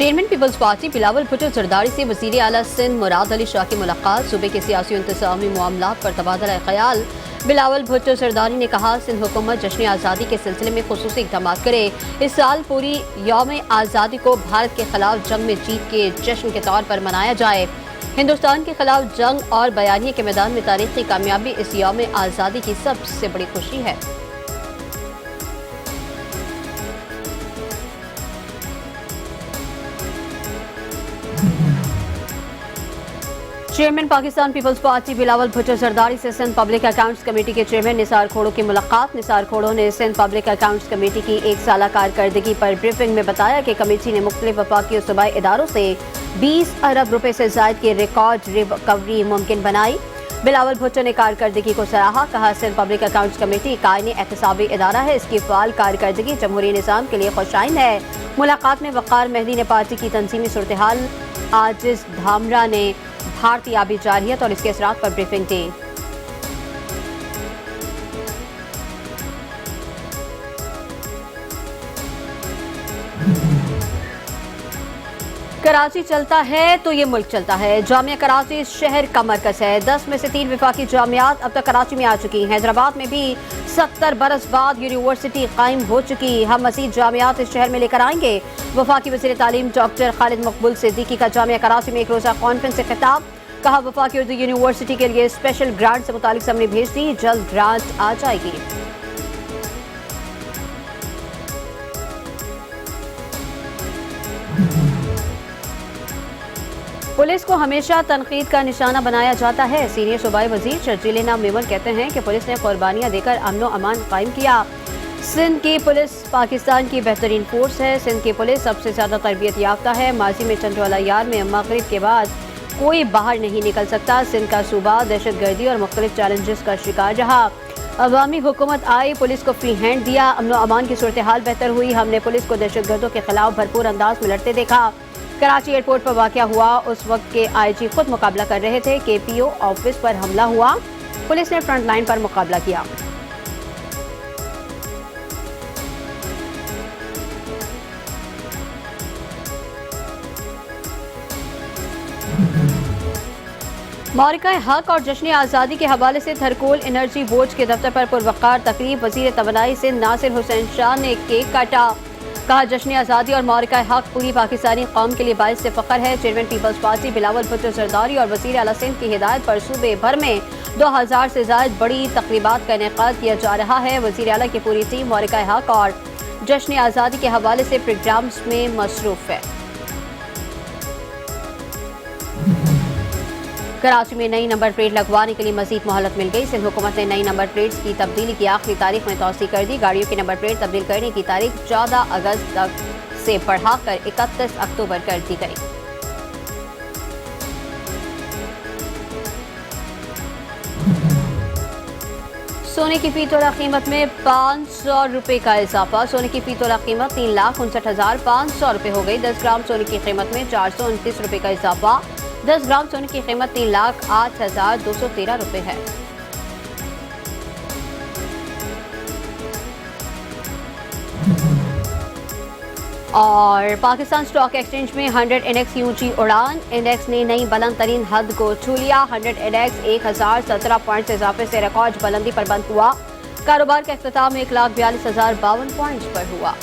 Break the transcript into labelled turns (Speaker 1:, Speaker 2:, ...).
Speaker 1: Chairman Peoples Party Bilawal Bhutto Zardari से वज़ीर आला सिंध मुराद अली शाह की मुलाकात। सूबे के सियासी इंतज़ामी मामलात पर तबादला ख्याल। बिलावल भुट्टो जरदारी ने कहा, सिंध हुकूमत जश्न आज़ादी के सिलसिले में खुसूसी इक़दाम करे। इस साल पूरी यौम आज़ादी को भारत के खिलाफ जंग में जीत के जश्न के तौर पर मनाया जाए। हिंदुस्तान के खिलाफ जंग और बयानिए के मैदान में तारीखी कामयाबी इस यौम आज़ादी की सबसे बड़ी खुशी है। चेयरमैन पाकिस्तान पीपल्स पार्टी बिलावल भुट्टो जरदारी से सिंध पब्लिक अकाउंट्स कमेटी के चेयरमैन निसार खोड़ो की मुलाकात। निसार खोड़ो ने सिंध पब्लिक अकाउंट्स कमेटी की एक साला कारकर्दगी पर ब्रीफिंग में बताया कि कमेटी ने मुख्तलिफ वफाकी और सूबाई इदारों से 20 अरब रुपए से जायद की रिकॉर्ड रिकवरी मुमकिन बनाई। बिलावल भुट्टो ने कारकर्दगी को सराहा। कहा, सिंध पब्लिक अकाउंट्स कमेटी कायनी एहतसाबी इदारा है। इसकी फाल कारकर्दगी जमहूरी निज़ाम के लिए खुशाइन है। मुलाकात में वक़ार मेहदी ने पार्टी की तंजीमी सूरत हाल, आजिज धामरा ने भारतीय आबी जारियत और इसके असरात पर ब्रीफिंग दी। कराची चलता है तो ये मुल्क चलता है। जामिया कराची शहर का मरकज है। 10 में से 3 वफाकी जामियात अब तक कराची में आ चुकी हैं। हैदराबाद में भी 70 बरस बाद यूनिवर्सिटी कायम हो चुकी। हम मज़ीद जामियात इस शहर में लेकर आएंगे। वफाकी वज़ीर तालीम डॉक्टर खालिद मकबूल सिद्दीकी का जामिया कराची में एक रोज़ा कॉन्फ्रेंस से खिताब। कहा, वफाकी उर्दू यूनिवर्सिटी के लिए स्पेशल ग्रांट से मुतालिक समरी भेज दी, जल्द ग्रांट आ जाएगी। पुलिस को हमेशा तनकीद का निशाना बनाया जाता है। सीनियर सूबाई वजीर शर्जील नाम मेमन कहते हैं कि पुलिस ने कुर्बानियां देकर अमन अमान कायम किया। सिंध की पुलिस पाकिस्तान की बेहतरीन फोर्स है। सिंध की पुलिस सबसे ज्यादा तरबियत याफ्ता है। माजी में चंद्रोला यार में मगरिब के बाद कोई बाहर नहीं निकल सकता। सिंध का सूबा दहशत गर्दी और मुख्तलिफ चैलेंजेस का शिकार रहा। अवामी हुकूमत आई, पुलिस को फ्री हैंड दिया, अमन अमान की सूरत हाल बेहतर हुई। हमने पुलिस को दहशत गर्दों के खिलाफ भरपूर अंदाज में लड़ते देखा। कराची एयरपोर्ट पर वाक़या हुआ, उस वक्त के IG खुद मुकाबला कर रहे थे। KPO ऑफिस पर हमला हुआ, पुलिस ने फ्रंट लाइन पर मुकाबला किया। मौरिका हक और जश्न आज़ादी के हवाले से थरकोल एनर्जी बोर्ड के दफ्तर पर पुरवकार तकरीब। वज़ीर तवानाई से नासिर हुसैन शाह ने केक काटा। कहा, जश्न आज़ादी और मौरिका हक पूरी पाकिस्तानी कौम के लिए बाइस से फ़ख्र है। चेयरमैन पीपल्स पार्टी बिलावल भुट्टो जरदारी और वज़ीर आला सिंध की हिदायत पर सूबे भर में 2000 से ज़ायद बड़ी तकरीबात का इनेकाद किया जा रहा है। वज़ीर आला की पूरी टीम मौरिका हक और जश्न आज़ादी के हवाले से प्रोग्राम्स में मसरूफ़ है। कराची में नई नंबर प्लेट लगवाने के लिए मजीद मोहलत मिल गई। सिंध हुकूमत ने नई नंबर प्लेट्स की तब्दीली की आखिरी तारीख में तौसीह कर दी। गाड़ियों की नंबर प्लेट तब्दील करने की तारीख 14 अगस्त तक से बढ़ाकर 31 अक्टूबर कर दी गई। सोने की फी तोला कीमत में 500 रुपए का इजाफा। सोने की फी तोला कीमत 3,59,500 रुपए हो गई। 10 ग्राम सोने की कीमत में 429 रुपए का इजाफा। 10 ग्राम सोने की कीमत 3,08,213 रुपए है। और पाकिस्तान स्टॉक एक्सचेंज में 100 इंडेक्स की ऊंची उड़ान। इंडेक्स ने नई बुलंद तरीन हद को छू लिया। 100 इंडेक्स 1017 पॉइंट से इजाफे से रिकॉर्ड बुलंदी पर बंद हुआ। कारोबार का इख्तिताम 1,42,052 पॉइंट्स पर हुआ।